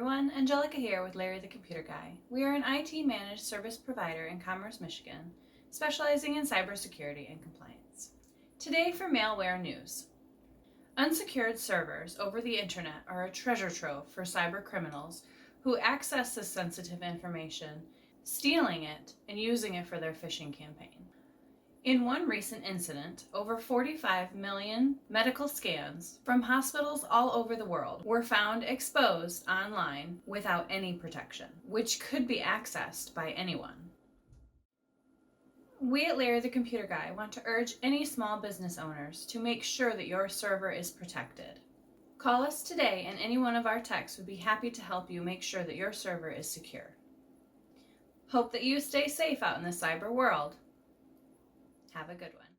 everyone, Angelica here with Larry the Computer Guy. We are an IT managed service provider in Commerce, Michigan, specializing in cybersecurity and compliance. Today for malware news. Unsecured servers over the internet are a treasure trove for cyber criminals who access this sensitive information, stealing it and using it for their phishing campaign. In one recent incident, over 45 million medical scans from hospitals all over the world were found exposed online without any protection, which could be accessed by anyone. We at Larry the Computer Guy want to urge any small business owners to make sure that your server is protected. Call us today and any one of our techs would be happy to help you make sure that your server is secure. Hope that you stay safe out in the cyber world. Have a good one.